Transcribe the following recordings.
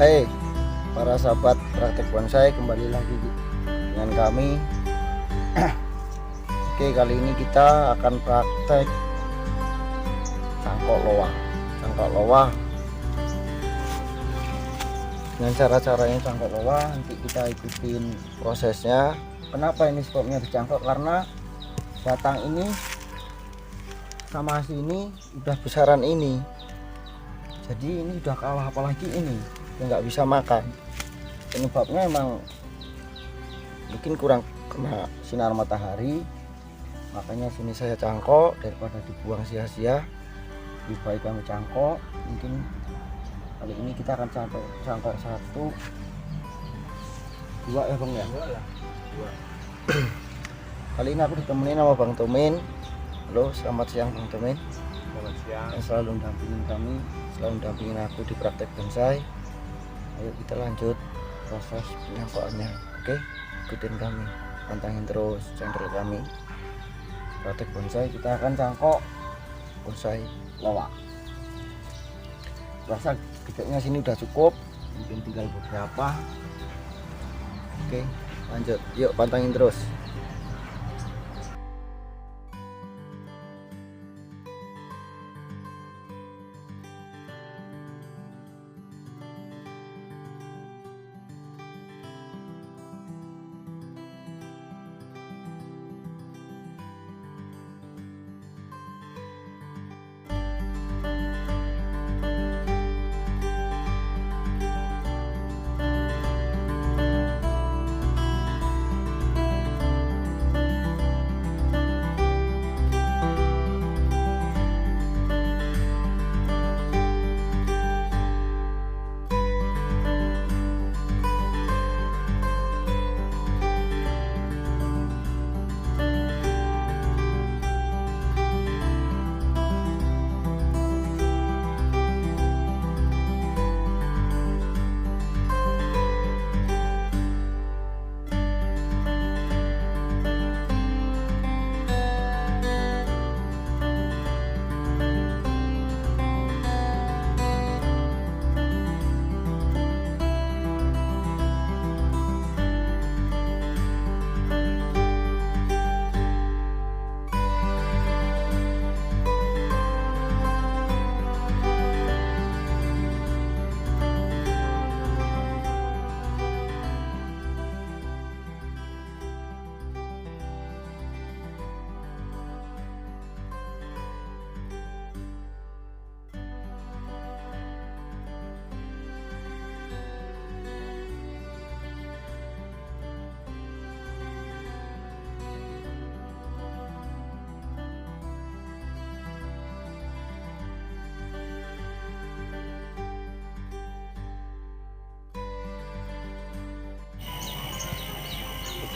Hai para sahabat praktek bonsai, kembali lagi dengan kami. Oke, kali ini kita akan praktek cangkok loa dengan cara-caranya cangkok loa. Nanti kita ikutin prosesnya. Kenapa ini sebabnya dicangkok? Karena batang ini sama sini udah besaran ini, jadi ini udah kalah, apalagi ini nggak bisa makan. Penyebabnya emang mungkin kurang kena sinar matahari, makanya sini saya cangkok daripada dibuang sia-sia. Lebih baik kami cangkok. Mungkin kali ini kita akan cangkok 1, 2 ya bang ya. Dua. Kali ini aku ditemenin sama Bang Tomin. Halo, selamat siang Bang Tomin. Selamat siang. Yang selalu mendampingin kami, selalu mendampingin aku di praktek bonsai. Ayo kita lanjut proses penyangkokannya. Oke, ikutin kami, pantangin terus channel kami praktek bonsai. Kita akan cangkok bonsai loa. Rasa gedeknya sini udah cukup, mungkin tinggal beberapa. Oke, lanjut, yuk pantangin terus.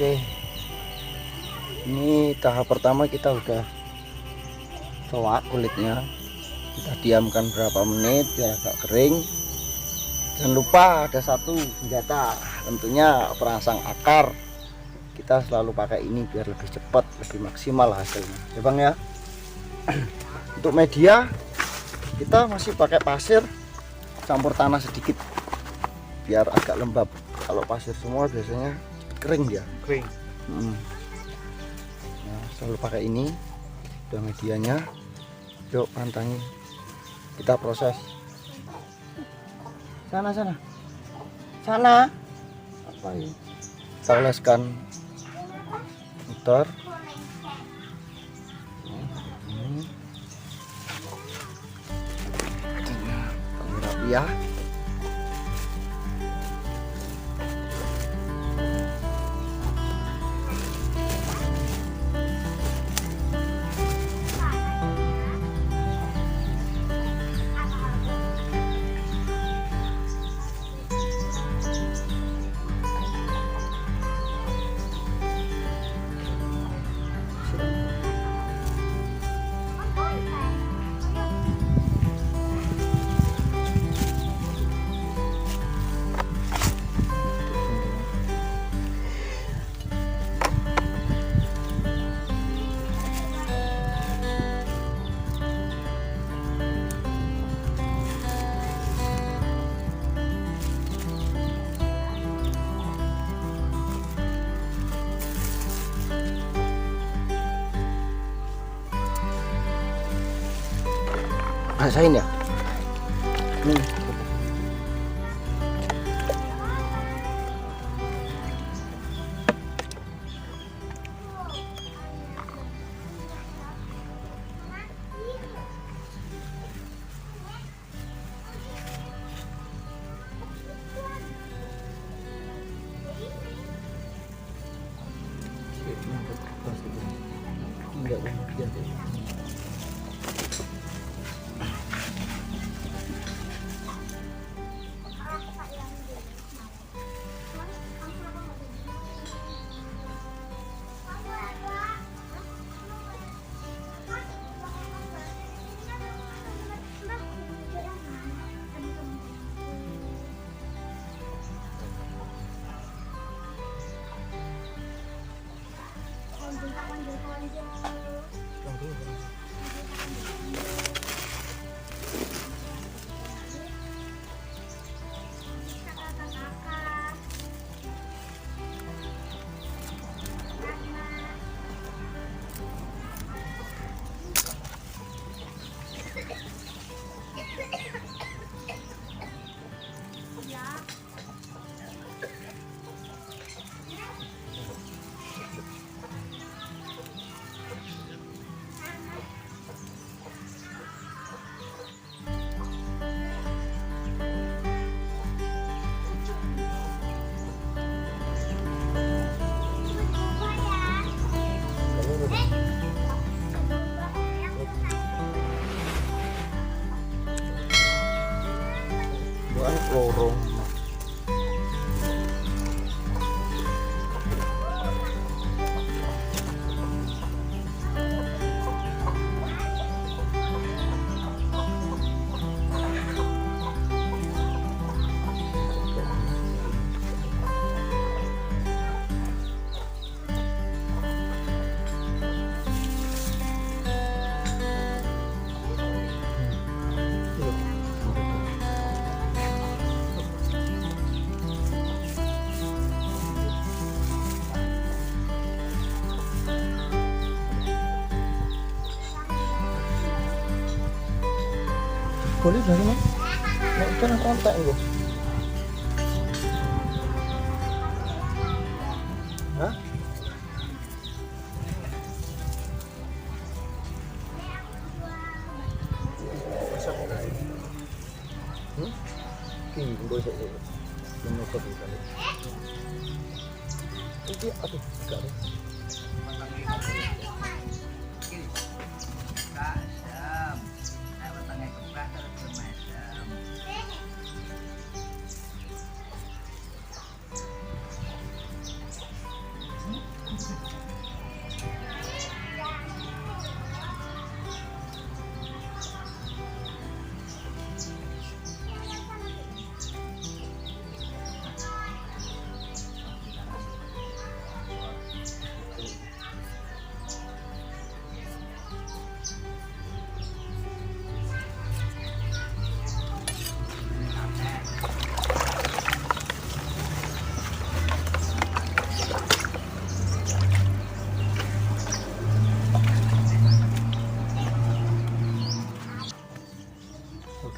Oke, ini tahap pertama kita udah cowak kulitnya. Kita diamkan berapa menit biar agak kering. Jangan lupa ada satu senjata, tentunya perangsang akar. Kita selalu pakai ini biar lebih cepat, lebih maksimal hasilnya ya bang ya. Untuk media kita masih pakai pasir campur tanah sedikit biar agak lembab. Kalau pasir semua biasanya kering dia. Kering. Nah, selalu pakai ini. Udah medianya. Yuk pantangin. Kita proses. Sana. Apa ini? Kita oleskan muter. Ini. Rapi ya. rasain ya. Lorong boleh dari mana? Nek kan kontak lho. Hah? Ki, bosok. Menutup kali. Iki aduh, enggak.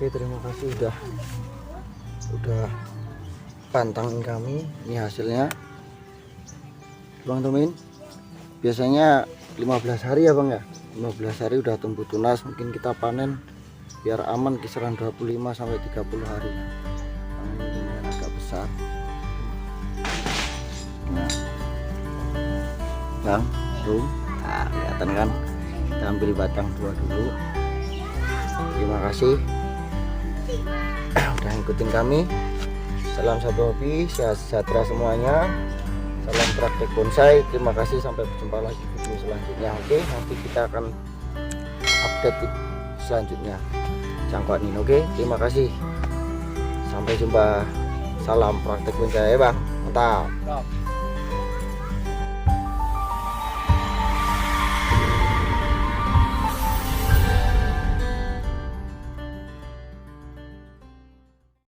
Oke, terima kasih udah pantangin kami. Ini hasilnya Bang Tomin. Biasanya 15 hari ya Bang ya, 15 hari udah tumbuh tunas. Mungkin kita panen biar aman kisaran 25 sampai 30 hari. Ini agak besar. Nah Bang, tuh kelihatan kan. Kita ambil batang dua dulu. Terima kasih udah ngikutin kami. Salam satu hobi, sehat sejahtera semuanya. Salam praktek bonsai. Terima kasih, sampai berjumpa lagi di video selanjutnya. Oke, nanti kita akan update selanjutnya cangkok ini. Oke, terima kasih, sampai jumpa. Salam praktek bonsai ya Bang, mantap.